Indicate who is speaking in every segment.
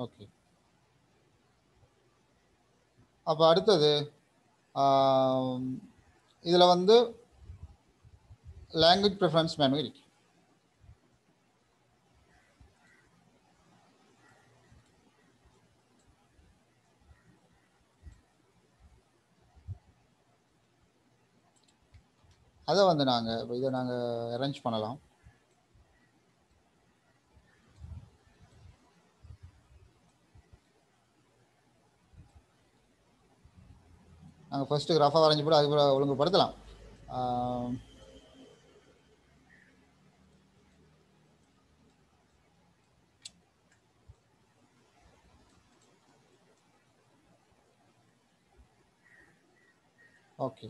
Speaker 1: Okay. அப்போ அடுத்தது இதில் வந்து லாங்குவேஜ் ப்ரிஃபரன்ஸ் மெனு இருக்கு. அதை வந்து நாங்கள் இதை அரேஞ்ச் பண்ணலாம். நாங்கள் ஃபஸ்ட்டு ரஃபாக வரைஞ்சி போட்டு அதுக்கு ஒழுங்குபடுத்தலாம். ஓகே.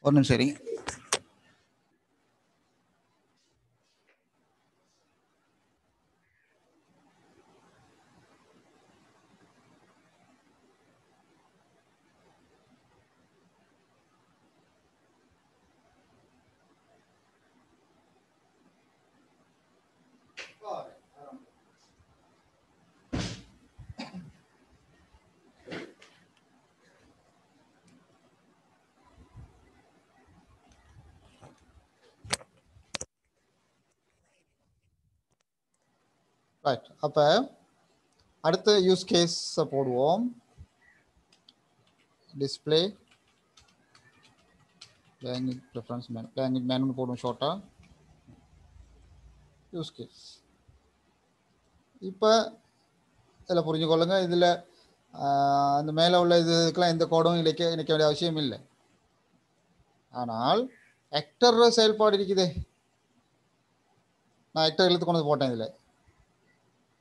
Speaker 1: ஒரு நிமிஷம் சரி. ரைட். அப்போ அடுத்த யூஸ் கேஸை போடுவோம். Display language preference menu, language மேனுன்னு போடுவோம் ஷார்ட்டாக. Use case. இப்போ இதில் புரிஞ்சுக்கொள்ளுங்க, இதில் அந்த மேலே உள்ள இதுக்கெல்லாம் எந்த கோடும் இணைக்க வேண்டிய அவசியம் இல்லை. ஆனால் ஆக்டர் செயல்பாடு இருக்குதே, நான் ஆக்டர் எழுத்து கொண்டு போட்டேன். இதில்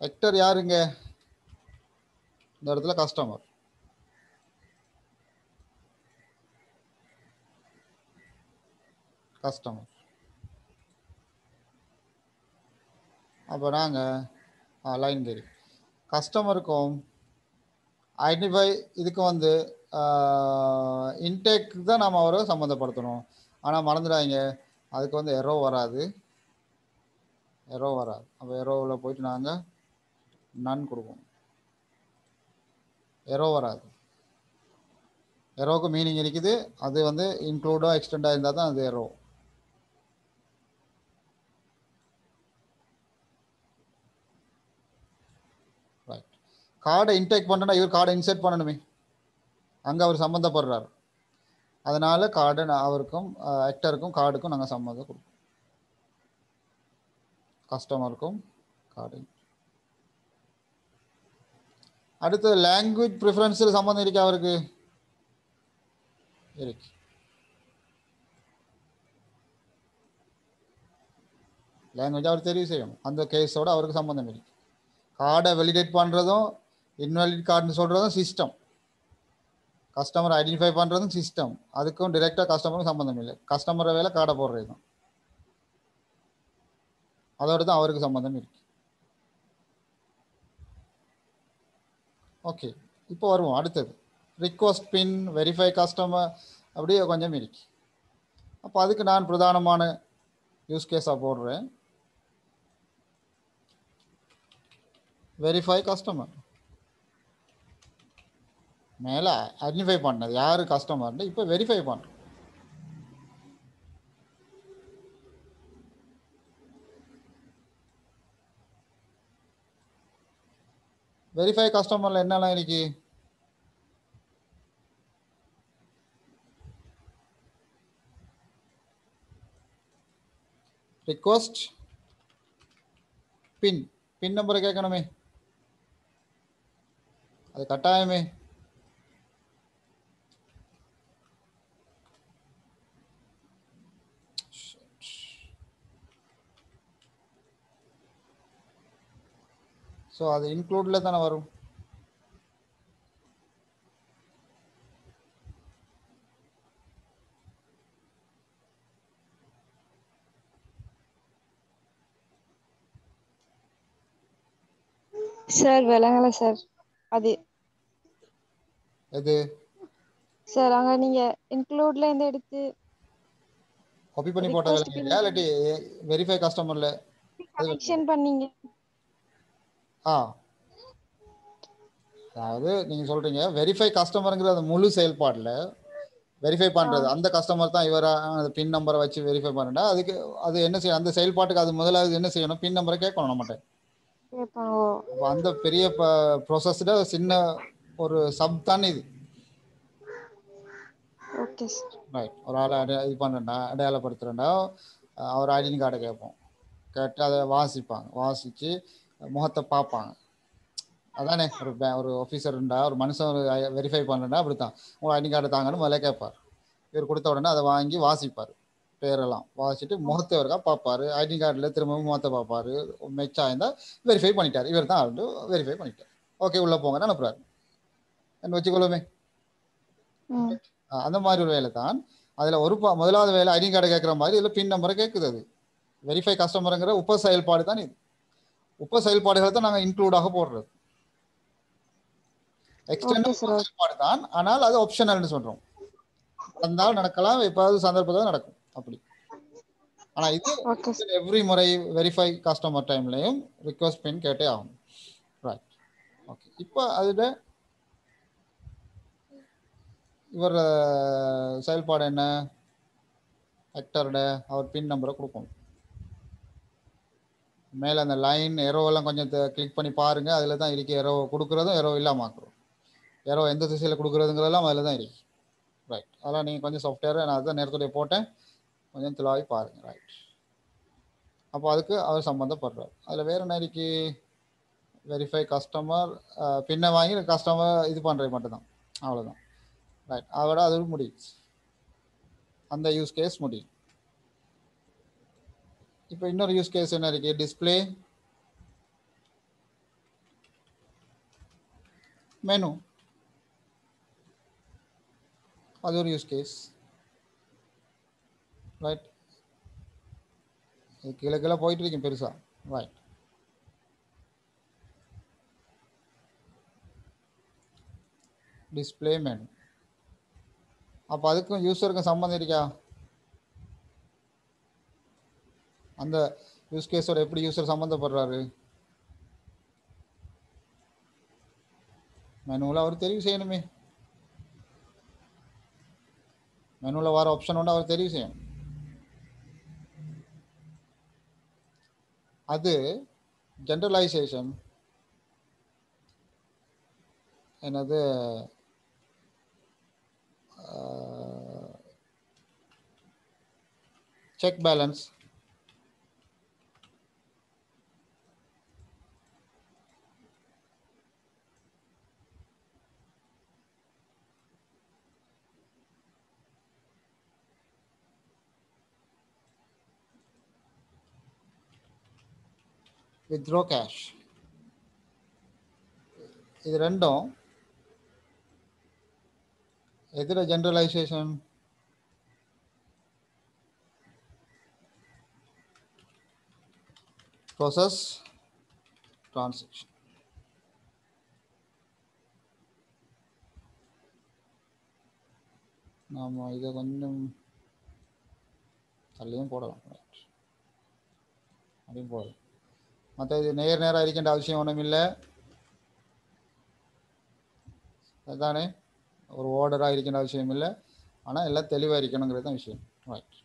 Speaker 1: ஆக்டர் யாருங்க? இந்த இடத்துல கஸ்டமர். அப்போ நாங்கள் லைன் தெரியும் கஸ்டமருக்கும் ஐடென்டிஃபை இதுக்கு வந்து இன்டேக்கு தான் நாம் அவரை சம்மந்தப்படுத்தணும். ஆனால் மறந்துடாங்க, அதுக்கு வந்து எரோ வராது. அப்போ எரோவில் போயிட்டு நாங்கள் நன் கொடுப்போம். எரோ வராது. எரோவுக்கு மீனிங் இருக்குது. அது வந்து இன்க்ளூடாக எக்ஸ்டெண்டாக இருந்தால் தான் அது எரோ. ரைட். கார்டை இன்டேக் பண்ணுறேன்னா இவர் கார்டை இன்சர்ட் பண்ணணுமே, அங்கே அவர் சம்மந்தப்படுறார். அதனால் கார்டை அவருக்கும் ஆக்டருக்கும் கார்டுக்கும் நாங்கள் சம்மந்தம் கொடுப்போம். கஸ்டமருக்கும் கார்டு. அடுத்து லாங்குவேஜ் ப்ரிஃபரன்ஸில் சம்மந்தம் இருக்கு அவருக்கு இருக்கு. லாங்குவேஜ் அவர் தெரிவு செய்யணும். அந்த கேஸோட அவருக்கு சம்மந்தம் இருக்கு. கார்டை வெலிடேட் பண்ணுறதும் இன்வாலிட் கார்டுன்னு சொல்கிறதும் சிஸ்டம். கஸ்டமரை ஐடென்டிஃபை பண்ணுறதும் சிஸ்டம். அதுக்கும் டிரெக்டாக கஸ்டமருக்கும் சம்மந்தம் இல்லை. கஸ்டமரை வேலை கார்டை போடுறது தான். அதோட தான் அவருக்கு சம்மந்தம் இருக்கு. ஓகே. இப்போ வருவோம் அடுத்தது. ரிக்வஸ்ட் பின், வெரிஃபை கஸ்டமர், அப்படியே கொஞ்சம் இருக்கு. அப்போ அதுக்கு நான் பிரதானமான யூஸ் கேஸாக போடுறேன் வெரிஃபை கஸ்டமர். மேலே ஐடென்டிஃபை பண்ணது யார் கஸ்டமர்னு, இப்போ வெரிஃபை பண்ணுறோம். வெரிஃபை கஸ்டமரில் என்னெல்லாம் இருக்கு? ரிக்வஸ்ட் பின், பின் நம்பரை கேட்கணுமே, அது கட்டாயமே. ஸோ அது இன்க்ளூடில் தானே வரும்.
Speaker 2: சார் விளங்கல சார். அது
Speaker 1: எது
Speaker 2: சார் அங்கே நீங்கள் இன்க்ளூட்ல இருந்து எடுத்து
Speaker 1: காப்பி பண்ணி போட்ட
Speaker 2: ரிக்வெஸ்ட்
Speaker 1: வேலை
Speaker 2: பின்
Speaker 1: இல்லையா இல்லாட்டி வெரிஃபை கஸ்டமர்ல அது
Speaker 2: கனெக்ஷன் பண்ணீங்க.
Speaker 1: ஆ அதாவது நீங்க சொல்றீங்க வெரிஃபை கஸ்டமருங்கிற அந்த முழு செயல்பாடுல வெரிஃபை பண்றது அந்த கஸ்டமர் தான் இவரா அந்த பின் நம்பரை வச்சு வெரிஃபை பண்ணா அதுக்கு அது என்ன செய்யும் அந்த செயல்பாட்டுக்கு அது முதலாவது என்ன செய்யணும் பின் நம்பரை கேட்கணும் நம்மகிட்ட.
Speaker 2: கேட்பாங்க.
Speaker 1: அப்போ அந்த பெரிய ப்ராசஸ்ல சின்ன ஒரு சப் தான் இது.
Speaker 2: Okay sir.
Speaker 1: ரைட் ஒரு ஆளை இது பண்ணுறா அடையாளப்படுத்துகிறேன்டா அவர் ஐடென்டி கார்டை கேட்போம். கேட்டு அதை வாசிப்பாங்க, வாசித்து முகத்தை பார்ப்பாங்க. அதானே ஒரு ஆஃபீஸர் இருந்தா ஒரு மனுஷன் வெரிஃபை பண்ணுறா அப்படி தான் உங்கள் ஐடி கார்டை தாங்கன்னு முதல்ல கேட்பார். இவர் கொடுத்த உடனே அதை வாங்கி வாசிப்பார், பேரெல்லாம் வாசிட்டு முகத்தை ஒருக்கா பார்ப்பார். ஐடி கார்டில் திரும்பவும் முகத்தை பார்ப்பார். மெச்சா இருந்தால் வெரிஃபை பண்ணிட்டார், இவர் தான் வந்து வெரிஃபை பண்ணிட்டார். ஓகே உள்ளே போங்கன்னு அனுப்புறாரு என்ன வச்சுக்கொள்ளுமே. அந்த மாதிரி ஒரு வேலை தான் அதில் ஒரு முதலாவது வேலை ஐடி கார்டை கேட்குற மாதிரி இதில் பின் நம்பரை கேட்குது. அது வெரிஃபை கஸ்டமருங்கிற உப செயல்பாடு தான் இது. உப செயல்பாடுகளை தான் நாங்கள் இன்க்ளூடாக போடுறது. எக்ஸ்டர்னல் செயல்பாடு தான், ஆனால் அது ஆப்ஷனல்னு சொல்றோம். நடந்தால் நடக்கலாம், எப்பாவது சந்தர்ப்பத்தில் நடக்கும் அப்படி. ஆனா இது எவ்ரி முறை வெரிஃபை கஸ்டமர் டைம்லையும் ரிக்வெஸ்ட் பின் கேட்டே ஆகும். Right okay. இப்போ அதில் இவர் செயல்பாடு என்ன, ஆக்டரோட அவர் பின் நம்பரை கொடுக்கணும். மேலே அந்த லைன் எரோவெல்லாம் கொஞ்சம் கிளிக் பண்ணி பாருங்க, அதில் தான் இருக்கு. எரோ கொடுக்குறதும் எரோ இல்லாமல் ஆக்குறோம். எரோ எந்த திசையில் கொடுக்குறதுங்கிறதெல்லாம் அதில் தான் இருக்கு. ரைட் அதெல்லாம் நீங்கள் கொஞ்சம் சாஃப்ட்வேரை நான் அதுதான் நேரத்துடைய போட்டேன், கொஞ்சம் தெளிவாகி பாருங்க. ரைட் அப்போ அதுக்கு அவர் சம்மந்தப்படுறார். அதில் வேறு என்ன இருக்கு, வெரிஃபை கஸ்டமர் பின்ன வாங்கி கஸ்டமர் இது பண்ணுறது மட்டும்தான், அவ்வளோதான். ரைட் அதோட அது முடியுது, அந்த யூஸ் கேஸ் முடியும். இப்போ இன்னொரு யூஸ் கேஸ் என்ன இருக்கு, டிஸ்பிளே மெனு, அது ஒரு யூஸ் கேஸ். ரைட் கீழே கீழே போயிட்டு இருக்கேன் பெருசா. ரைட் டிஸ்பிளே மெனு, அப்போ அதுக்கும் யூஸருக்கும் சம்மந்தம் இருக்கா, அந்த யூஸ் கேஸோட எப்படி யூஸர் சம்மந்தப்படுறாரு, மெனுவில் அவர் தெரிவு செய்யணுமே. மெனுவில் வர ஆப்ஷன் ஒன்று அவர் தெரிவு செய்யணும். அது ஜென்ரலைசேஷன் என்னது செக் பேலன்ஸ், வித்ட்ரா கேஷ், இது ரெண்டும் எதில் ஜென்ரலைசேஷன், ப்ராசஸ் டிரான்சாக்ஷன். நாம் இதை கொஞ்சம் தள்ளியும் போடலாம், அப்படியும் போடலாம். மற்ற இது நேராக இருக்கின்ற அவசியம் ஒன்றும் இல்லை, அதுதானே ஒரு ஓர்டராக இருக்கின்ற அவசியம் இல்லை, ஆனால் எல்லாம் தெளிவாக இருக்கணுங்கிறது தான் விஷயம். ரைட்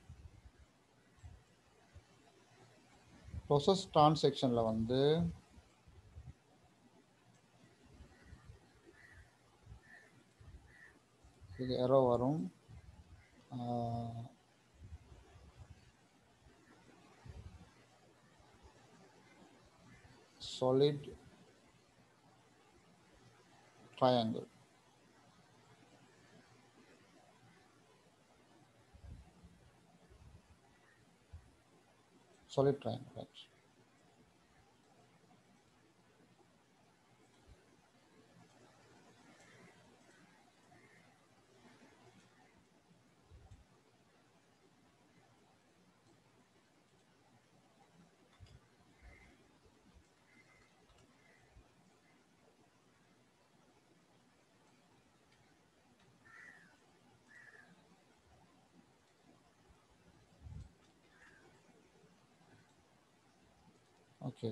Speaker 1: ப்ராசஸ் டிரான்சாக்ஷனில் வந்து இது எரோ வரும். solid triangle, solid triangle, right. Okay,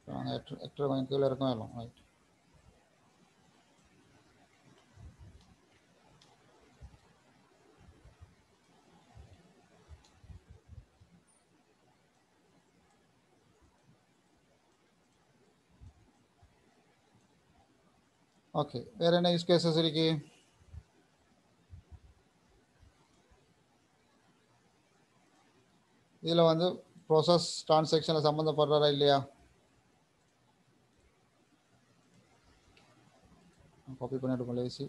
Speaker 1: நாங்கள் எக்டர் கொஞ்சம் கீழே இருக்கோம் எல்லாம். ரைட். ஓகே, வேறு என்ன யூஸ் கேசஸ் இருக்கு? இதில் வந்து ப்ராசஸ் டிரான்சாக்ஷனில் சம்மந்தப்படுறதா இல்லையா? காப்பி பண்ணிட்டு லேசி.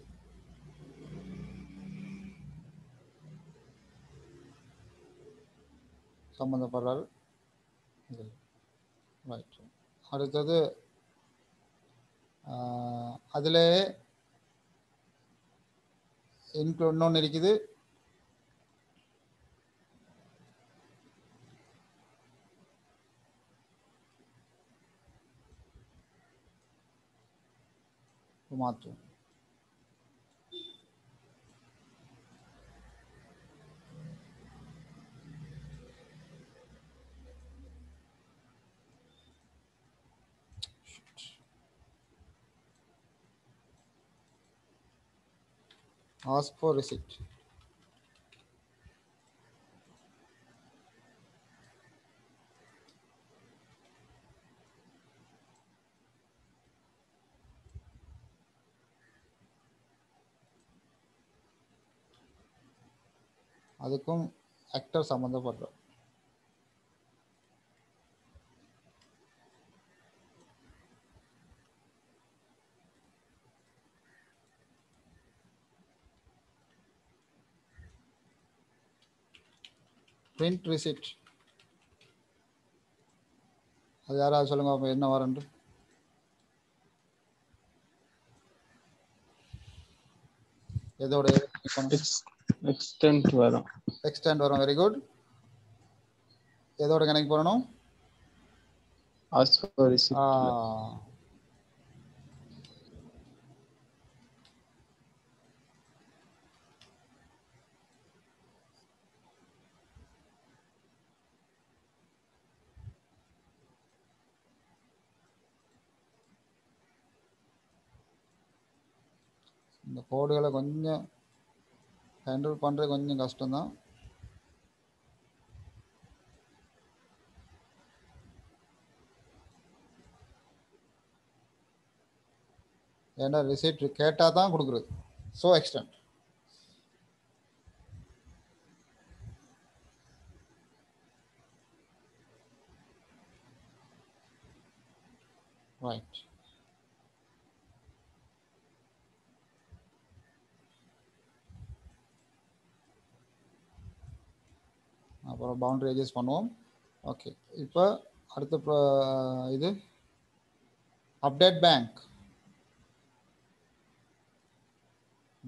Speaker 1: சம்மந்தப்படுறாரு. ரைட். அடுத்தது அதில் இன்னொன்று இருக்குது. மாற்றும். Ask for receipt. அதுக்கும் ஆக்டர் சம்மந்தப்படுறோம். Print receipt. அது யாராவது சொல்லுங்க அப்போ என்ன வரண்டு? எதோட
Speaker 3: எக்ஸ்டெண்ட் வரும்.
Speaker 1: எக்ஸ்டெண்ட் வரும். Very good. எதோட கனெக்ட் பண்ணணும்?
Speaker 3: Ask for receipt.
Speaker 1: இந்த கோடுகளை கொஞ்சம் ஹேண்டில் பண்ணுறது கொஞ்சம் கஷ்டம்தான். ஏன்னா ரிசிப்ட் கேட்டால் தான் கொடுக்குறது. So extend. ரைட். அப்புறம் பவுண்டரி அட்ஜஸ்ட் பண்ணுவோம். ஓகே, இப்போ அடுத்த இது அப்டேட் பேங்க்.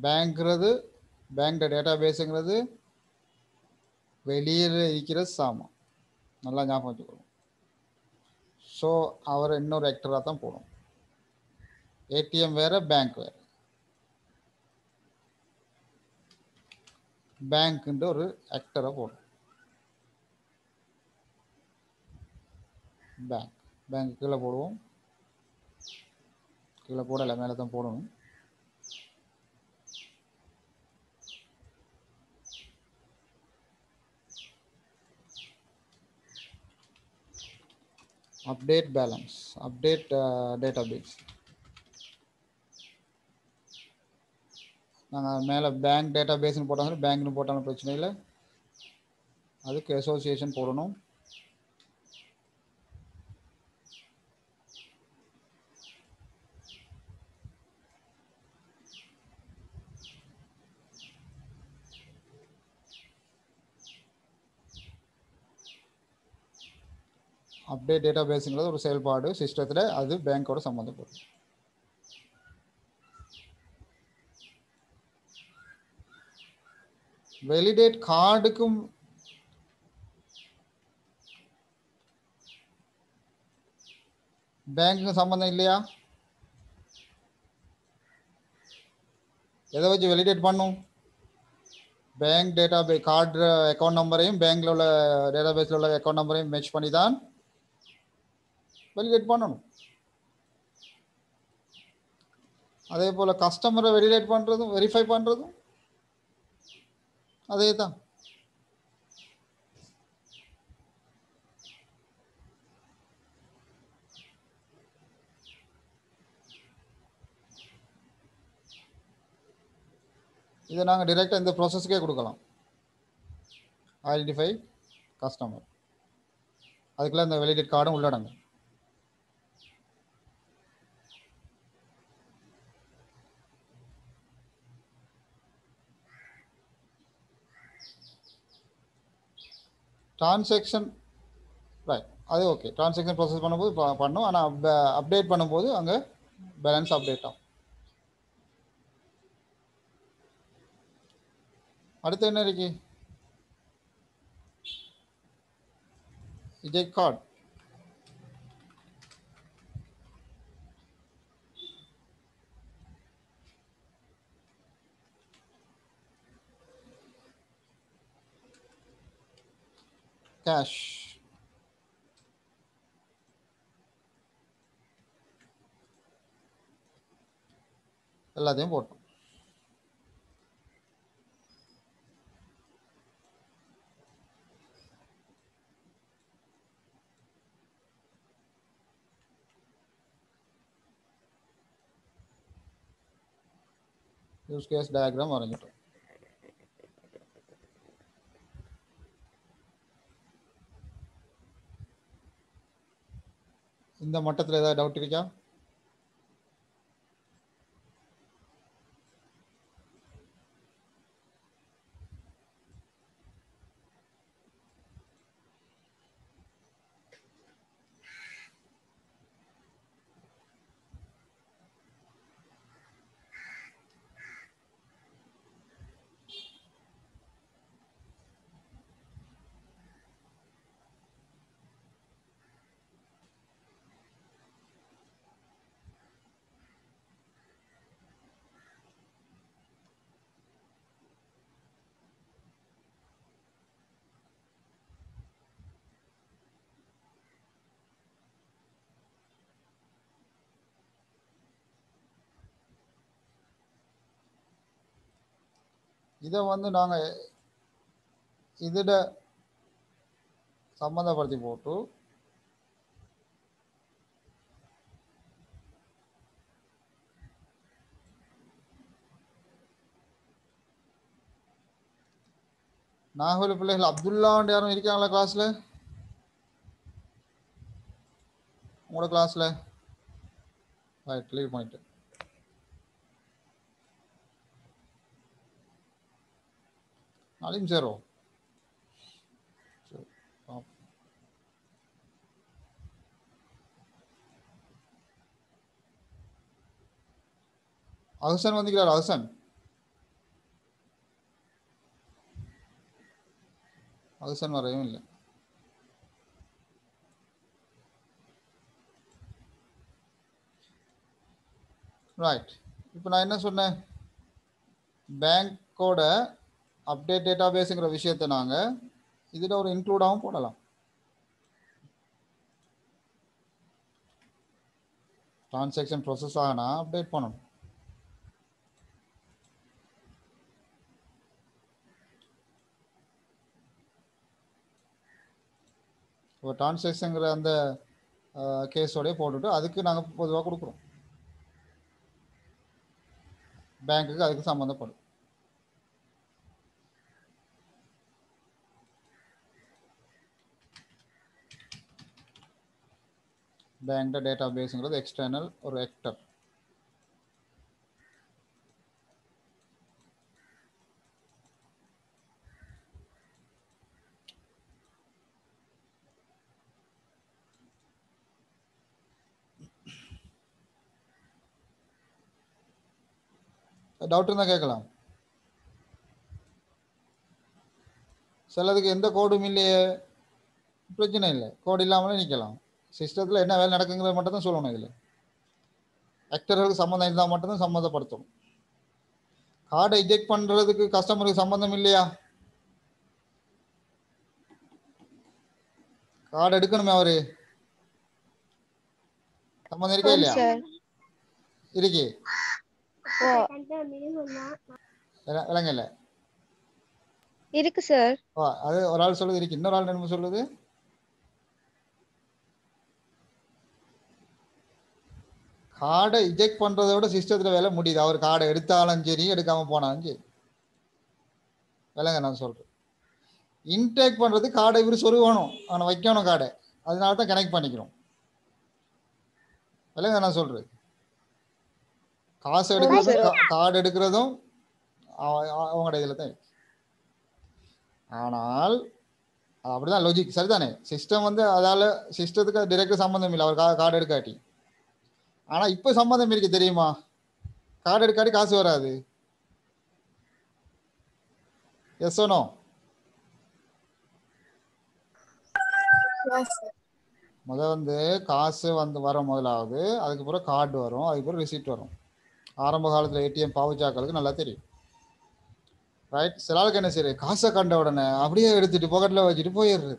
Speaker 1: பேங்க்ங்கிறது பேங்க் டேட்டா பேஸுங்கிறது வெளியில் இருக்கிற சாமான். நல்லா ஞாபகம் வச்சுக்கணும். ஸோ அவர் இன்னொரு ஆக்டராக தான் போடும். ஏடிஎம் வேறு, பேங்க் வேறு. பேங்க்ன்ற ஒரு ஆக்டரை போடும். பேங்க் கீழே போடுவோம். கீழே போடலை, மேலே தான் போடணும். Update balance, update database. நாங்கள் மேலே பேங்க் டேட்டாபேஸ்னு போட்டாலும் பேங்க்னு போட்டாலும் பிரச்சனை இல்லை. அதுக்கு அசோசியேஷன் போடணும். அப்டேட் டேட்டாபேஸுங்கிறது ஒரு செயல்பாடு சிஸ்டத்தில். அது பேங்க்கோட சம்மந்தப்படும். வெலிடேட் கார்டுக்கும் பேங்க்குக்கும் சம்மந்தம் இல்லையா? எதை வச்சு வெலிடேட் பண்ணும்? பேங்க் டேட்டா கார்டு அக்கௌண்ட் நம்பரையும் பேங்க்ல உள்ள டேட்டாபேஸில் உள்ள அக்கௌண்ட் நம்பரையும் மேட்ச் பண்ணி தான் வெலிடேட் பண்ணணும். அதே போல் கஸ்டமரை வெலிடேட் பண்ணுறதும் வெரிஃபை பண்ணுறதும் அதே தான். இதை நாங்கள் டிரெக்டாக இந்த ப்ராசஸ்க்கே கொடுக்கலாம். ஐடென்டிஃபை கஸ்டமர், அதுக்குள்ள இந்த வெலிடேட் கார்டும் உள்ளடங்கும். டிரான்சாக்ஷன் ரைட், அது ஓகே. டிரான்சாக்ஷன் ப்ராசஸ் பண்ணும்போது பண்ணும், ஆனால் அப்டேட் பண்ணும்போது அங்கே பேலன்ஸ் அப்டேட் ஆகும். அடுத்து என்ன இருக்கு? eject card. கேஷ். எல்லாத்தையும் போட்டோம். யூஸ் கேஸ் டயக்ராம் வரைஞ்சிட்டோம். இந்த மட்டத்தில் ஏதாவது டவுட் இருக்கா? இதை வந்து நாங்கள் இதோட சம்மந்தப்படுத்தி போட்டு நாகூர் பிள்ளைகள் அப்துல்லாண்டு யாரும் இருக்காங்களா கிளாஸில்? உங்களோட கிளாஸில் ரைட், லீவ் பண்ணிட்டு நாளையும் சேரும். அஹ்சன் வந்துக்கிறார். அஹ்சன் வரையும் இல்லை. ரைட், இப்போ நான் என்ன சொன்னேன்? பேங்க்கோட அப்டேட் டேட்டா பேஸுங்கிற விஷயத்தை நாங்கள் இதில் ஒரு இன்க்ளூடாகவும் போடலாம். டிரான்சாக்ஷன் ப்ராசஸ் ஆகினா அப்டேட் பண்ணணும். இப்போ டிரான்சாக்ஷனுங்கிற அந்த கேஸோடய போட்டுட்டு அதுக்கு நாங்கள் பொதுவாக கொடுக்குறோம். பேங்க்குக்கு அதுக்கு சம்மந்தப்படும். பேங்க் டேட்டா பேஸுங்கிறது எக்ஸ்டர்னல் ஒரு ஆக்டர். டவுட் இருந்தால் கேட்கலாம். சிலதுக்கு எந்த கோடும் இல்லையே, பிரச்சனை இல்லை, கோடு இல்லாமலே நிற்கலாம். சிஸ்டத்தில் என்ன வேலை நடக்குங்கிறத மட்டும் தான் சொல்லணும். இதில் ஆக்டர்களுக்கு சம்மந்தம் இருந்தால் மட்டும்தான் சம்மந்தப்படுத்தணும். கார்டை இஜெக்ட் பண்றதுக்கு கஸ்டமருக்கு சம்பந்தம் இல்லையா? கார்டு எடுக்கணுமே அவரு, சம்பந்தம் இருக்கா
Speaker 2: ஆம்
Speaker 1: இல்லையா?
Speaker 2: சார்.
Speaker 1: இருக்கு.
Speaker 2: ஓ
Speaker 1: விளங்கல.
Speaker 2: இருக்கு சார்.
Speaker 1: அது ஒரு ஆள் சொல்லுது இருக்கு, இன்னொரு ஆள் என்ன சொல்லுது? கார்டை இஜெக்ட் பண்றதை விட சிஸ்டத்துல வேலை முடியுது. அவர் கார்டை எடுத்தாலும் சரி எடுக்காம போனாலும் சரி. விளங்க நான் சொல்றேன். இன்டேக் பண்றது கார்டை இவர் சொருகணும், அவனை வைக்கணும் கார்டை, அதனால தான் கனெக்ட் பண்ணிக்கிறோம். விளங்க நான் சொல்றேன். காசு எடுக்கிறதும் கார்டு எடுக்கிறதும் அவங்களோட இதில் தான் இருக்கு. ஆனால் அப்படிதான் லாஜிக், சரிதானே? சிஸ்டம் வந்து அதால சிஸ்டத்துக்கு டைரக்ட் சம்பந்தம் இல்லை அவர் கார்டு எடுக்காட்டி. ஆனா இப்ப சம்பந்தம் இருக்கு தெரியுமா? கார்டு எடுக்காட்டி காசு வராது. Yes or no? வந்து காசு வந்து வரும் முதலாவது, அதுக்கப்புறம் கார்டு வரும், அதுக்கப்புறம் ரிசிப்ட் வரும். ஆரம்ப காலத்துல ஏடிஎம் பாவச்சாக்களுக்கு நல்லா தெரியும். ரைட்? சில ஆளுக்கு என்ன சரி, காசை கண்ட உடனே அப்படியே எடுத்துட்டு பாக்கெட்ல வச்சுட்டு போயிடுறது,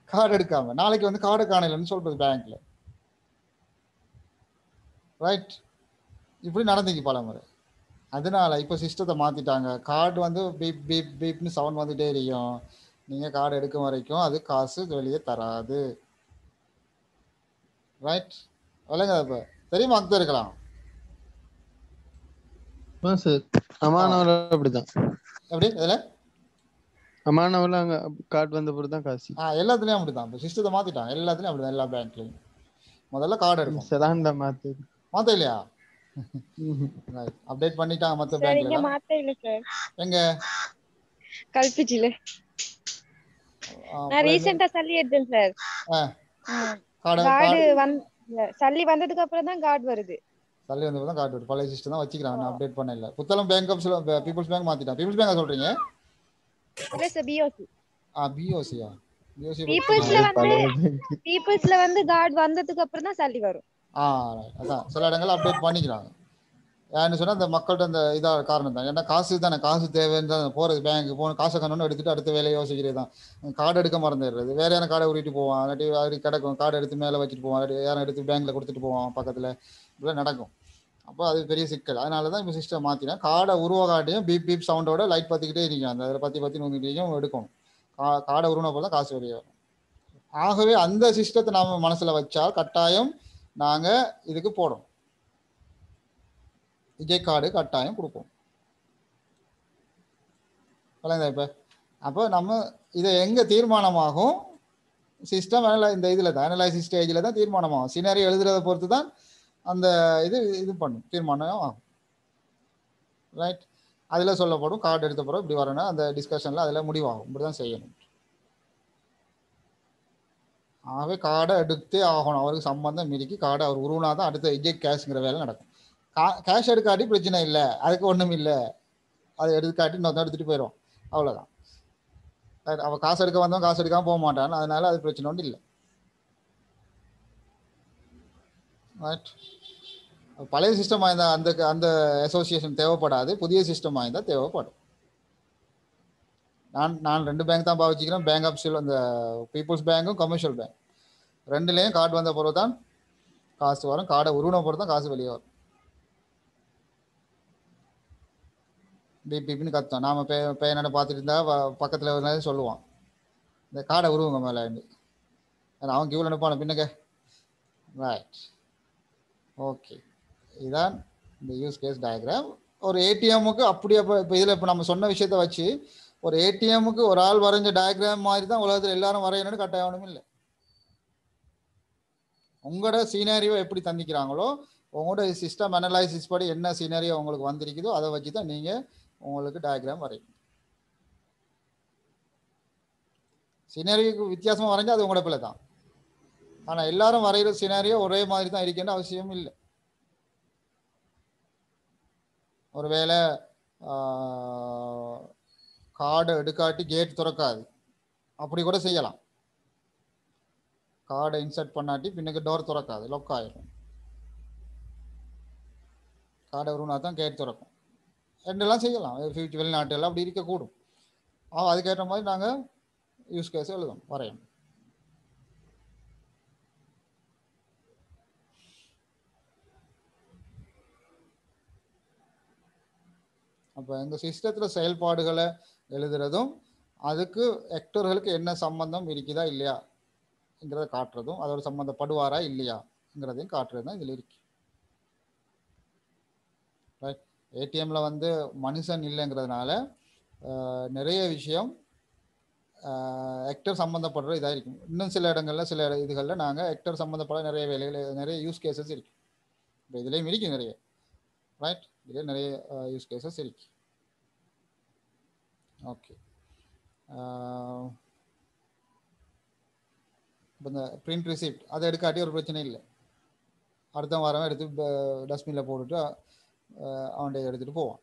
Speaker 1: கார்டு எடுக்காம. நாளைக்கு வந்து கார்டு காணலன்னு சொல்றது பேங்க்ல. ரைட்? இப்படி நடந்துக்கு பல முறை. அதனால இப்போ சிஸ்டத்தை மாத்திட்டாங்க. கார்டு வந்து பீப் பீப் பீப்னு சவுண்ட் வந்துட்டே இருக்கும். நீங்க கார்டு எடுக்கும் வரைக்கும் அது காசு வெளியே தராது. ரைட்? விளங்க இப்போ தெரியுமா? அர்த்தம் இருக்கலாம்.
Speaker 3: சார் அமானவள அப்படிதான்.
Speaker 1: எப்படி இதுல
Speaker 3: அமானவள அங்க கார்டு வந்த பிறகு தான் காசு.
Speaker 1: எல்லாத்துலயும் அப்படிதான். இப்போ சிஸ்டத்தை மாத்திட்டாங்க எல்லாத்துலயும் அப்படிதான். எல்லா பேங்க்லயும் முதல்ல கார்டு எடுக்கும்.
Speaker 3: செதாண்டா
Speaker 1: மாத்த இல்லையா? அப்டேட் பண்ணிட்டாங்க மத்த
Speaker 2: சார்.
Speaker 1: பேங்க்ல
Speaker 2: இங்க
Speaker 1: எல்லாம்.
Speaker 2: மாத்த இல்ல சார்.
Speaker 1: எங்க
Speaker 2: கல்பிச்சில நான் ரீசெண்டா சல்லி எடுத்தேன் சார். கார்டு சல்லி வந்ததுக்கு அப்புறம் தான் கார்டு வருது.
Speaker 1: சல்லி வந்தது தான் கார்டு வருது. பழைய சிஸ்டம் தான் வச்சுக்கிறாங்க, அப்டேட் பண்ண இல்ல. Puttalam bank of people's bank மாத்திட்டாங்க. பீப்புள்ஸ் பேங்கா சொல்றீங்க?
Speaker 2: இல்ல சார், பிஓசி.
Speaker 1: பிஓசியா? பிஓசி
Speaker 2: பீப்புள்ஸ்ல வந்து கார்டு வந்ததுக்கு அப்புறம் தான் சல்லி வரும்.
Speaker 1: அதான் சில இடங்கள்ல அப்டேட் பண்ணிக்கிறாங்க. ஏன்னு சொன்னா அந்த மக்கள்கிட்ட அந்த இதா காரணம் தான். ஏன்னா காசு தானே, காசு தேவைன்னு தான் போறது. பேங்க் போன காசை கண்ணு எடுத்துட்டு அடுத்த வேலையை யோசிக்கிறது தான். கார்டு எடுக்க மறந்துடுறது, வேற யாரும் கார்டை உருட்டிட்டு போவான், இல்லாட்டி அது கிடக்கும், கார்டு எடுத்து மேலே வச்சுட்டு போவான், இல்லாட்டி யாரும் எடுத்து பேங்க்ல கொடுத்துட்டு போவான் பக்கத்துல, இப்படிலாம் நடக்கும். அப்போ அது பெரிய சிக்கல். அதனால தான் இப்போ சிஸ்டம் மாற்றினா கார்டை உருவாகாட்டியும் பீப் பீப் சவுண்டோட லைட் பற்றிக்கிட்டே இருக்கும். அந்த அதில் பற்றி நூற்றிட்டையும் எடுக்கணும். கார்டை உருவனை போல தான் காசு வெளியே வரும். ஆகவே அந்த சிஸ்டத்தை நாம் மனசில் வச்சால் கட்டாயம் நாங்கள் இதுக்கு போடணும். விஜய் கார்டு கட்டாயம் கொடுப்போம். இப்போ அப்போ நம்ம இதை எங்கே தீர்மானமாகும்? சிஸ்டம் இந்த இதில் தான், அனலைசிஸ் ஸ்டேஜில் தான் தீர்மானமாகும். சினாரி எழுதுறதை பொறுத்து தான் அந்த இது பண்ணும், தீர்மானம் ஆகும். ரைட்? அதில் சொல்லப்படும் கார்டு எடுத்த பிறகு இப்படி வரணும், அந்த டிஸ்கஷனில் அதில் முடிவாகும். இப்படி தான் செய்யணும். ஆகவே கார்டை எடுத்தே ஆகணும். அவருக்கு சம்பந்தம் மீறி கார்டை அவர் உருவனா தான் அடுத்த இஜெக்ட் கேஷ்ங்கிற வேலை நடக்கும். கேஷ் எடுக்காட்டி பிரச்சனை இல்லை, அதுக்கு ஒன்றும் இல்லை. அதை எடுக்காட்டி இன்னொரு எடுத்துகிட்டு போயிடும், அவ்வளோதான். அவள் காசு எடுக்க வந்தவன் காசு எடுக்காமல் போக மாட்டான், அதனால அது பிரச்சனை ஒன்றும் இல்லை. ரைட்? பழைய சிஸ்டம் வாய்ந்தால் அந்த அந்த அசோசியேஷன் தேவைப்படாது, புதிய சிஸ்டம் வாய்ந்தால் தேவைப்படும். நான் ரெண்டு பேங்க் தான் பாவிச்சிக்கிறேன், பேங்க் ஆஃப் அந்த பீப்புள்ஸ் பேங்க்கும் கமர்ஷியல் பேங்க். ரெண்டுலேயும் கார்டு வந்த பிறகு தான் காசு வரும், கார்டை உருவன பிறகு தான் காசு வெளியே வரும். பிபின்னு கத்தோம், நாம் பேனடை பார்த்துட்டு இருந்தால் பக்கத்தில் சொல்லுவான் இந்த கார்டை உருவுங்க மேலே. அவன் கியூவில் அனுப்பான பின்னக்க. Right, okay. இதுதான் இந்த யூஸ் கேஸ் டயக்ராம். ஒரு ஏடிஎம்முக்கு அப்படியே இப்போ இதில் இப்போ நம்ம சொன்ன விஷயத்த வச்சு ஒரு ஏடிஎம்முக்கு ஒரு ஆள் வரைஞ்ச டயக்ராம் மாதிரி தான் உலகத்தில் எல்லாரும் வரையணும்னு கட்டாயமும் இல்லை. உங்களோட சீனாரியோ எப்படி தந்திக்கிறாங்களோ, உங்களோட சிஸ்டம் அனலைசிஸ் படி என்ன சீனாரியோ உங்களுக்கு வந்திருக்குதோ அதை வச்சு தான் நீங்கள் உங்களுக்கு டயக்ராம் வரையும். சினாரியோக்கு வித்தியாசமாக வரைஞ்சா அது உங்களோட பிள்ளை தான். ஆனால் எல்லாரும் வரைகிற சினாரியோ ஒரே மாதிரி தான் இருக்குன்னு அவசியம் இல்லை. ஒருவேளை கார்டு எடுக்காட்டி கேட் திறக்காது, அப்படி கூட செய்யலாம். கார்டை இன்சர்ட் பண்ணாட்டி பின்னுக்கு டோர் திறக்காது, லொக் ஆயிடும். கார்டை உருவனா தான் கேட் திறக்கும். ரெண்டெல்லாம் செய்யலாம். ஃபியூச்சர் வெளிநாட்டுலாம் அப்படி இருக்கக்கூடும். அதுக்கேற்ற மாதிரி நாங்கள் யூஸ் கேஸ் எழுதணும், வரையணும். அப்போ இந்த சிஸ்டத்தில் செயல்பாடுகளை எழுதுறதும் அதுக்கு ஆக்டர்களுக்கு என்ன சம்பந்தம் இருக்குதா இல்லையாங்கிறத காட்டுறதும், அதோட சம்மந்தப்படுவாரா இல்லையாங்கிறதையும் காட்டுறது தான் இதில் இருக்கு. ரைட். ஏடிஎம்ல வந்து மனுஷன் இல்லைங்கிறதுனால நிறைய விஷயம் ஆக்டர் சம்மந்தப்படுற இதாக இருக்கும். இன்னும் சில இடங்களில் சில இதுகளில் நாங்கள் ஆக்டர் சம்மந்தப்பட நிறைய வேலைகள் நிறைய யூஸ் கேசஸ் இருக்கு. இப்போ இதுலேயும் இருக்கு நிறைய. ரைட். இதில் நிறைய யூஸ் கேசஸ் இருக்கு. ஓகே. இப்போ இந்த பிரிண்ட் ரிசிப்ட் அதை எடுக்காட்டி ஒரு பிரச்சனை இல்லை. அடுத்த வாரம் எடுத்து டஸ்ட்பினில் போட்டுட்டு அவன்கிட்ட எடுத்துகிட்டு போவான்.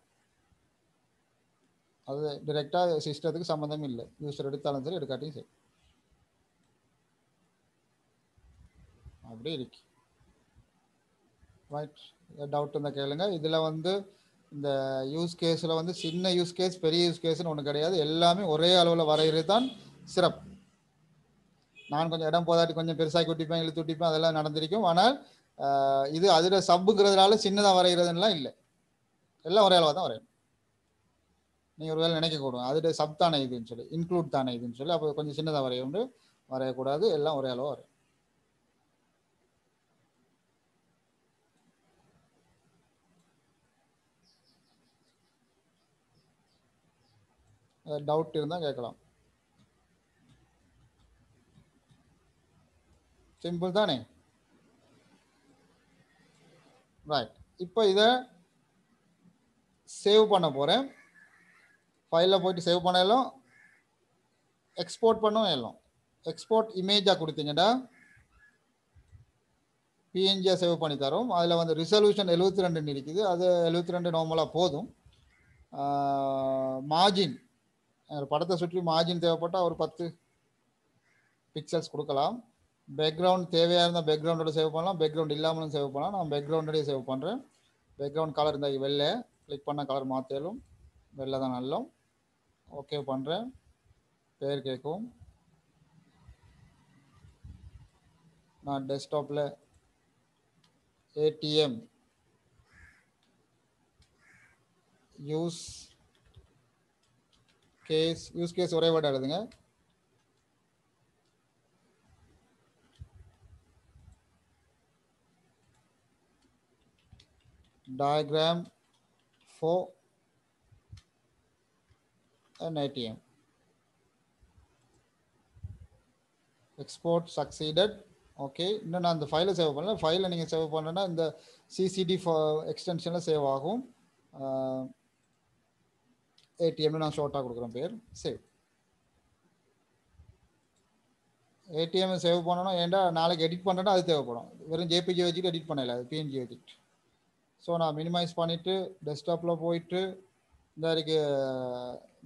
Speaker 1: அது டிரெக்டாக சிஸ்டத்துக்கு சம்மந்தம் இல்லை. யூஸர் எடுத்தாலும் சரி எடுக்காட்டியும் சரி அப்படி இருக்கு. ரைட். டவுட் இருந்தால் கேளுங்க. இதில் வந்து இந்த யூஸ் கேஸில் வந்து சின்ன யூஸ் கேஸ் பெரிய யூஸ் கேஸ்னு ஒன்று கிடையாது. எல்லாமே ஒரே அளவில் வரைகிறது தான் சிறப்பு. நான் கொஞ்சம் இடம் போதாட்டி கொஞ்சம் பெருசாக குட்டிப்பேன் இழுத்து விட்டிப்பேன் அதெல்லாம் நடந்திருக்கும். ஆனால் இது அதில் சப்புங்கிறதுனால சின்னதாக வரைகிறதுலாம் இல்லை. எல்லாம் ஒரே அளவாக தான் வரையணும். நீங்கள் ஒரு வேலை நினைக்கக்கூடும் அதோட சப் தானே இதுன்னு சொல்லி, இன்க்ளூட் தானே இதுன்னு சொல்லி, அப்போ கொஞ்சம் சின்னதாக வரையக்கூடாது. எல்லாம் ஒரே அளவாக வரையும். டவுட் இருந்தால் கேட்கலாம். சிம்பிள் தானே. ரைட். இப்போ இதை சேவ் பண்ண போகிறேன். ஃபைலில் போயிட்டு சேவ் பண்ணலாம், எக்ஸ்போர்ட் பண்ணவும் எல்லாம். எக்ஸ்போர்ட் இமேஜாக கொடுத்தீங்கன்னா பிஎன்ஜியாக சேவ் பண்ணி தரோம். அதில் வந்து ரிசல்யூஷன் 72 இருக்குது. அது 72 நார்மலாக போதும். மார்ஜின் படத்தை சுற்றி மார்ஜின் தேவைப்பட்டால் ஒரு 10 பிக்சல்ஸ் கொடுக்கலாம். பேக்ரவுண்ட் தேவையாக இருந்தால் பேக்ரவுண்டோட சேவ் பண்ணலாம், பேக்ரவுண்ட் இல்லாமலும் சேவ் பண்ணலாம். நான் பேக்ரவுண்டோடய சேவ் பண்ணுறேன். பேக்ரவுண்ட் கலர் இந்த வெள்ளை, கிளிக் பண்ண கலர் மாற்றலும் வெள்ளை தான் நல்லோம். ஓகே பண்ணுறேன். பேர் கேட்கும். நான் டெஸ்க்டாப்பில் ஏடிஎம் யூஸ் கேஸ் ஒரே வேர்டு எழுதுங்க. diagram for an ATM. Export succeeded. Okay. இன்னும் நான் இந்த ஃபைலை சேவ் பண்ணல. ஃபைலை நீங்கள் சேவ் பண்ணனா இந்த சிசிடி எக்ஸ்டென்ஷனில் சேவ் ஆகும். ஏடிஎம்னு நான் ஷார்ட்டாக கொடுக்குறேன் பேர். சேவ். ஏடிஎம் சேவ் பண்ணணும். ஏன்டா நாளைக்கு எடிட் பண்ணுறேன்னா அது தேவைப்படும். வெறும் ஜேபிஜி வச்சுட்டு எடிட் பண்ணல, அது பிஎன்ஜி எடிட். ஸோ நான் மினிமைஸ் பண்ணிவிட்டு டெஸ்க்டாப்பில் போயிட்டு இந்த இருக்கு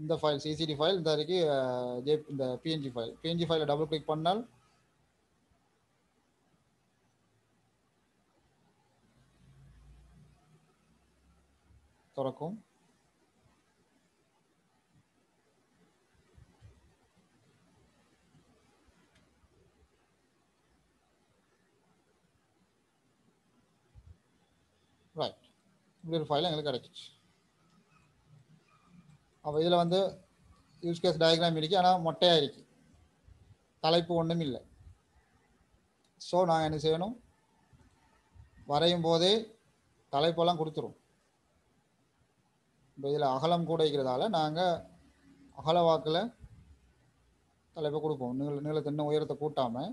Speaker 1: இந்த ஃபைல் சிசிடி ஃபைல், இந்த இருக்கு இந்த பிஎன்ஜி ஃபைல். பிஎன்ஜி ஃபைலை டபுள் கிளிக் பண்ணால் திறக்கும். ரைட். இப்படி ஒரு ஃபைல் எங்களுக்கு கிடைச்சிச்சு. அப்போ இதில் வந்து யூஸ் கேஸ் டயக்ராம் இருக்குது, ஆனால் மொட்டையாக இருக்குது, தலைப்பு ஒன்றும் இல்லை. ஸோ நான் என்ன செய்யணும், வரையும் போதே தலைப்பெல்லாம் கொடுத்துரும். இப்போ இதில் அகலம் கூட இருக்கிறதால நாங்கள் அகல வாக்கில் தலைப்பை கொடுப்போம். நீளத்தை இன்னும் உயரத்தை கூட்டாமல்.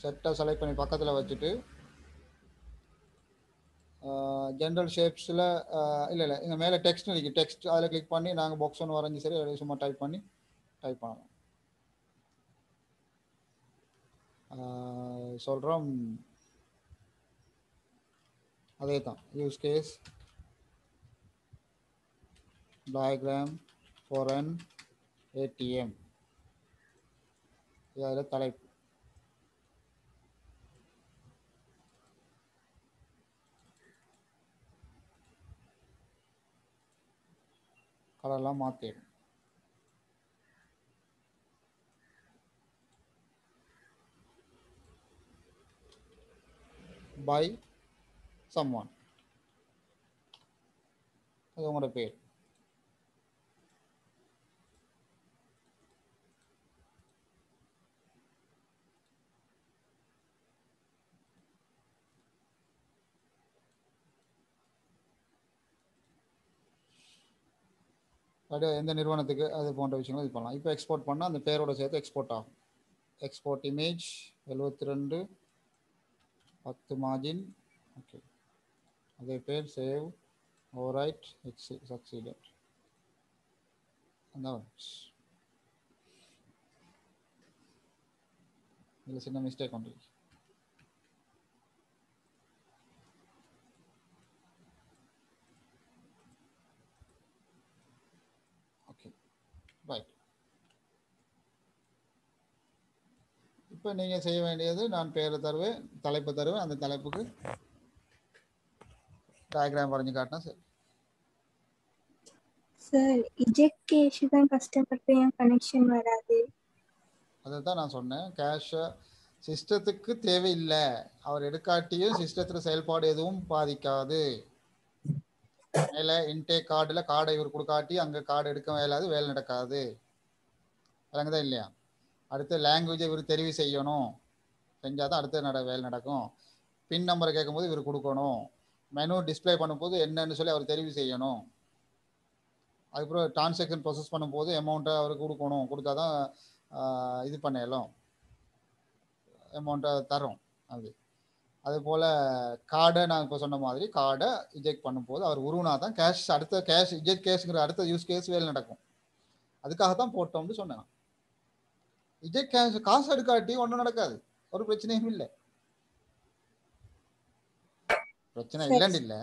Speaker 1: செட்டை செலக்ட் பண்ணி பக்கத்தில் வச்சுட்டு ஜென்ரல் ஷேப்ஸில் இல்லை இங்கே மேலே டெக்ஸ்ட் இருக்குது, டெக்ஸ்ட் அதில் கிளிக் பண்ணி நாங்கள் பாக்ஸ் ஒன்று வரைஞ்சி சரி அதை சும்மா டைப் பண்ணலாம். சொல்கிறோம் அதே தான் use case diagram for an ATM. இதில் தலைப்பு கலர்லாம் மாற்றிடும். by someone, அது உங்களோட பேர். அது எந்த நிறுவனத்துக்கு அது போன்ற விஷயங்கள் இது பண்ணலாம். இப்போ எக்ஸ்போர்ட் பண்ணால் அந்த பேரோட சேர்த்து எக்ஸ்போர்ட் ஆகும். Export image 72 10 margin. ஓகே, அதே பேர் சேவ். All right, succeeded. அந்த இதில் சின்ன மிஸ்டேக் ஒன்று. Okay, right. இப்போ நீங்கள் செய்ய வேண்டியது, நான் பேரை தருவேன், தலைப்பு தருவேன், அந்த தலைப்புக்கு டயக்ராம் வரைஞ்சி காட்டினா சரி.
Speaker 4: சார் இஜெக்ட் கேஷ் தான் கஸ்டமருக்கு ஏன் கனெக்ஷன் வராது?
Speaker 1: அதை தான் நான் சொன்னேன். கேஷை சிஸ்டத்துக்கு தேவையில்லை, அவர் எடுக்காட்டியும் சிஸ்டத்தில் செயல்பாடு எதுவும் பாதிக்காது. மேலே இன்டேக் கார்டில் கார்டை இவர் கொடுக்காட்டி அங்கே கார்டு எடுக்க வேலாது, வேலை நடக்காது. விளங்குதா இல்லையா? அடுத்து லாங்குவேஜை இவர் தெரிவு செய்யணும், செஞ்சால் தான் அடுத்த வேலை நடக்கும். பின் நம்பரை கேட்கும்போது இவர் கொடுக்கணும். மெனு டிஸ்பிளே பண்ணும்போது என்னன்னு சொல்லி அவர் தெரிவு செய்யணும். அதுக்கப்புறம் டிரான்சாக்ஷன் ப்ரொசஸ் பண்ணும்போது அமௌண்ட்டை அவருக்கு கொடுக்கணும், கொடுத்தா தான் இது பண்ணலாம், அமௌண்ட்டை தரும். அதுபோல் கார்டை நான் இப்போ சொன்ன மாதிரி கார்டை இஜெக்ட் பண்ணும்போது அவர் உருவினா தான் கேஷ், அடுத்த கேஷ் இஜெக்ட் கேஷுங்கிற அடுத்த யூஸ் கேஸ் வேலை நடக்கும். அதுக்காகத்தான் போட்டோம்னு சொன்னேன். இஜெக்ட் கேஷ் காசு எடுக்காட்டி ஒன்றும் நடக்காது, ஒரு பிரச்சனையும் இல்லை. பிரச்சனை இல்லைன்னு இல்லை,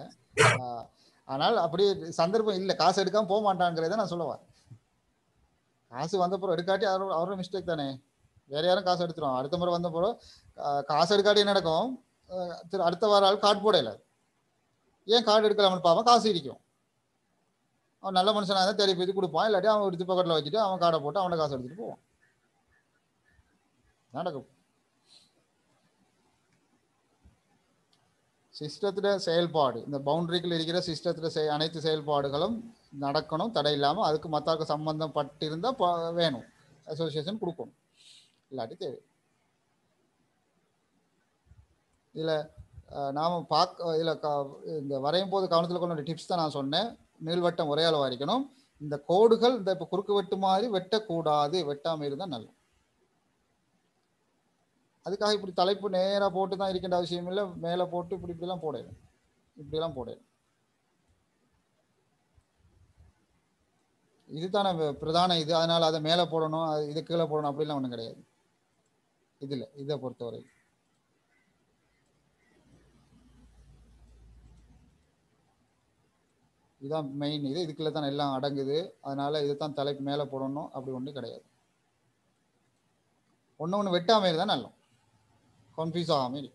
Speaker 1: ஆனால் அப்படி சந்தர்ப்பம் இல்லை, காசு எடுக்காமல் போக மாட்டாங்கிறத நான் சொல்லுவேன். காசு வந்தப்போ எடுக்காட்டி அவரோட மிஸ்டேக் தானே, வேற யாரும் காசு எடுத்துருவோம். அடுத்த முறை வந்தப்போ காசு எடுக்காட்டி என்ன நடக்கும், அடுத்த வார ஆள் கார்டு போடல, ஏன் கார்டு எடுக்கலாம்னு பார்ப்பான், காசு இருக்கும். அவன் நல்ல மனுஷனாக இருந்தால் தேடி போய் கொடுப்பான், இல்லாட்டி அவன் எடுத்து பக்கத்தில் வச்சுட்டு அவன் கார்டை போட்டு அவனை காசு எடுத்துகிட்டு போவான். நடக்கும். சிஸ்டத்தில் செயல்பாடு, இந்த பவுண்டரிக்குள் இருக்கிற சிஸ்டத்தில் அனைத்து செயல்பாடுகளும் நடக்கணும் தடை இல்லாமல். அதுக்கு மற்றாருக்கு சம்பந்தம் பட்டிருந்தால் வேணும், அசோசியேஷன் கொடுக்கணும், இல்லாட்டி தேவை. இதில் நாம் இதில் இந்த வரையும் போது கவனத்தில் கொண்ட டிப்ஸ் தான் நான் சொன்னேன். நீள்வட்டம் ஒரே அளவு வரைக்கணும். இந்த கோடுகள் இந்த இப்போ குறுக்கு வெட்டு மாதிரி வெட்டக்கூடாது, வெட்டாமல் இருந்தால் நல்லது. அதுக்காக இப்படி தலைப்பு நேராக போட்டு தான் இருக்கின்ற அவசியம் இல்லை, மேலே போட்டு இப்படிலாம் போடணும், இப்படிலாம் போடணும். இதுதானே பிரதான இது, அதனால் அதை மேலே போடணும், இது கீழே போடணும் அப்படிலாம் ஒன்றும் கிடையாது. இதில் இதை பொறுத்தவரை இதுதான் மெயின். இதுக்குள்ள தான் எல்லாம் அடங்குது, அதனால இதுதான் தலைப்பு மேலே போடணும் அப்படி ஒன்றும் கிடையாது. ஒன்று வெட்டாமல் இருந்தால் நல்லா, கன்ஃபியூஸ் ஆகாமல்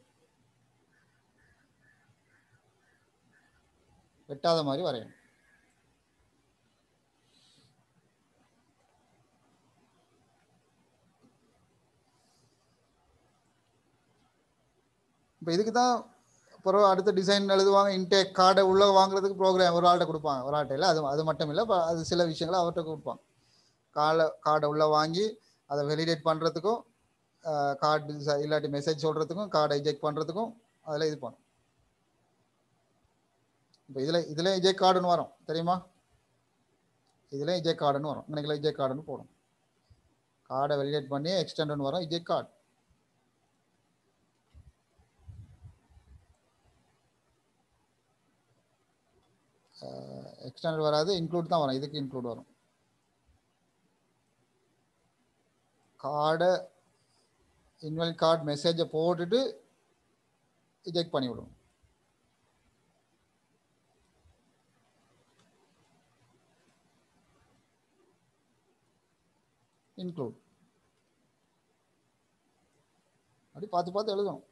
Speaker 1: வெட்டாத மாதிரி வரையணும். இப்போ இதுக்கு தான் அப்புறம் அடுத்த டிசைன் எழுதுவாங்க. இன்டேக் கார்டை உள்ளே வாங்குறதுக்கு ப்ரோக்ராம் ஒரு ஆள்கிட்ட கொடுப்பாங்க, ஒரு ஆள்கிட்ட இல்லை, அது மட்டும் இல்லை, அது சில விஷயங்களை அவர்கிட்ட கொடுப்பாங்க. கார்டை உள்ளே வாங்கி அதை வெலிடேட் பண்ணுறதுக்கும், கார்டு இல்லாட்டி மெசேஜ் சொல்கிறதுக்கும், கார்டை இஜெக்ட் பண்ணுறதுக்கும் அதில் இது பண்ணும். இப்போ இதில் இஜெக்ட் கார்டுன்னு வரும் தெரியுமா, இதில் இஜெக்ட் கார்டுன்னு வரும். இன்னைக்கு இஜெக்ட் கார்டுன்னு போடும், கார்டை வெலிடேட் பண்ணி எக்ஸ்டெண்டுன்னு வரும் இஜெக்ட் கார்டு. எக்ஸ்டெண்டட் வராது, இன்க்ளூட் தான் வரும். இதுக்கு இன்க்ளூட் வரும். கார்டை இன்வாலிட் கார்டு மெசேஜை போட்டுட்டு இஜெக்ட் பண்ணி விடும். இன்க்ளூட். அப்படி பார்த்து பார்த்து எழுதணும்.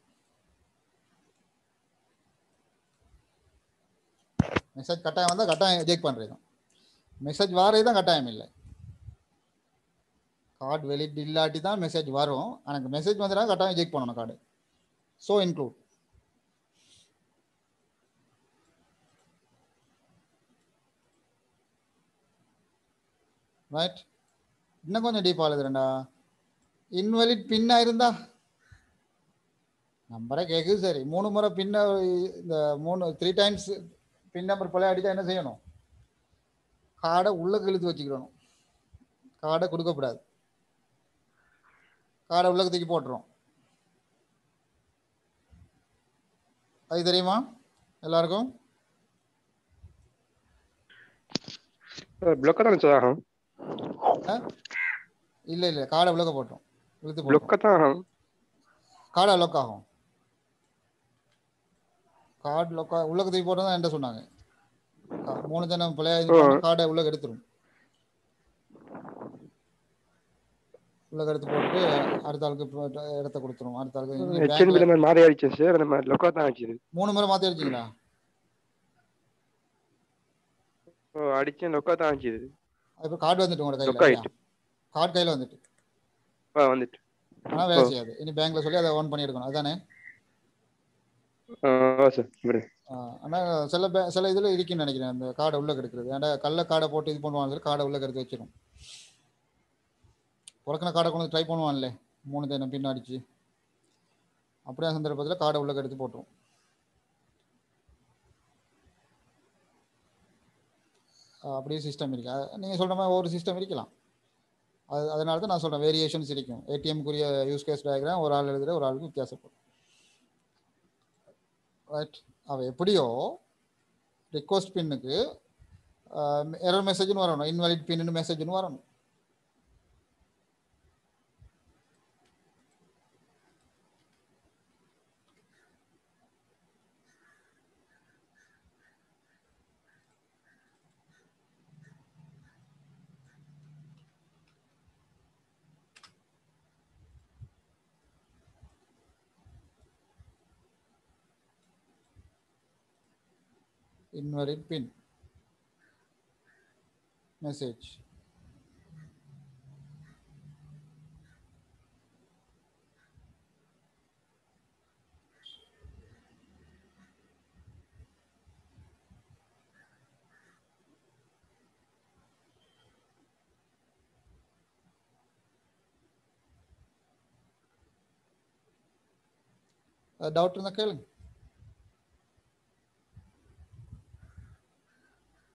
Speaker 1: மெசேஜ் கட்டாயம் வந்தால் கட்டாயம் எஜெக்ட் பண்ணுறது தான். மெசேஜ் வாரது தான் கட்டாயம் இல்லை. கார்டு வெளியிட்டு இல்லாட்டி தான் மெசேஜ் வரும். எனக்கு மெசேஜ் வந்துட்டா கட்டாயம் எஜெக்ட் பண்ணணும் கார்டு. So include. ரைட். இன்னும் கொஞ்சம் டீப்பாக எழுதுறேன்டா. இன்வெலிட் பின்னாக இருந்தா நம்பரை கேட்குது சரி, 3 முறை பின்ன இந்த 3 டைம்ஸ் பின் நம்பர் பிள்ளை அடித்தா என்ன செய்யணும்? கார்டை உள்ள இழுத்து வச்சுக்கிடணும். கார்டை கொடுக்கக்கூடாது. கார்டை உள்ள தூக்கி போட்டுரும். அது தெரியுமா எல்லாருக்கும்?
Speaker 5: ब्लॉक करना चाह हम
Speaker 1: இல்லை இல்லை, கார்டை உள்ள போட்டுரும். இழுத்து
Speaker 5: ब्लॉक
Speaker 1: போட்டுரும்.
Speaker 5: करता हम
Speaker 1: கார்டை லொக் ஆகும். கார்டு லொக்கா உள்ள தூக்கி போட்டு தான் என்ன சொன்னாங்க. 3 தினம் பிள்ளையா கார்டை உள்ள எடுத்துரும். உள்ள எடுத்து போட்டு அடுத்த ஆளுக்கு இடத்த கொடுத்துரும். அடுத்த ஆளுக்கு
Speaker 5: एक्चुअली मेरे में मारे आइए से मैंने मैं ब्लॉक करता हूं
Speaker 1: 3 முறை மாற்றி அடிச்சிங்களா?
Speaker 5: ओ अடிச்சே ब्लॉक करता हूं
Speaker 1: இப்போ கார்டு வந்துட்டு உங்களோட
Speaker 5: Lock
Speaker 1: கையில்.
Speaker 5: ஆயிட்டு.
Speaker 1: கார்டு கையில் வந்துட்டு.
Speaker 5: வந்துட்டு.
Speaker 1: ஆனால் வேலை செய்யாது. இனி பேங்க்ல சொல்லி அதை ஆன் பண்ணி எடுக்கணும். அதுதானே?
Speaker 5: சார் விடு.
Speaker 1: ஆனால் சில இதில் இருக்குன்னு நினைக்கிறேன் அந்த கார்டை உள்ள எடுக்கிறது. ஏன்னா கள்ள கார்டை போட்டு இது பண்ணுவாங்க, கார்டை உள்ள எடுத்து வச்சிடும். புறக்கின கார்டை கொண்டு ட்ரை பண்ணுவான்லே 3 தினம் பின்னாடிச்சு. அப்படியே சந்தர்ப்பத்தில் கார்டை உள்ள எடுத்து போட்டுரும். அப்படியே சிஸ்டம் இருக்கு. நீங்கள் சொல்கிற மாதிரி ஒவ்வொரு சிஸ்டம் இருக்கலாம். அதனால தான் நான் சொல்கிறேன் வேரியேஷன்ஸ் இருக்கும். ஏடிஎம்க்குரிய யூஸ் கேஸ் டயக்ராம் ஒரு ஆள் எழுதுகிற ஒரு ஆளுக்கு வித்தியாசப்படும். ரைட். அவள் எப்படியோ ரிக்வஸ்ட் பின்னுக்கு எரர் மெசேஜ்னு வரணும், இன்வாலிட் பின்னு மெசேஜ்னு வரணும். Invalid pin message. டவுட் இருந்தால் கேளுங்க.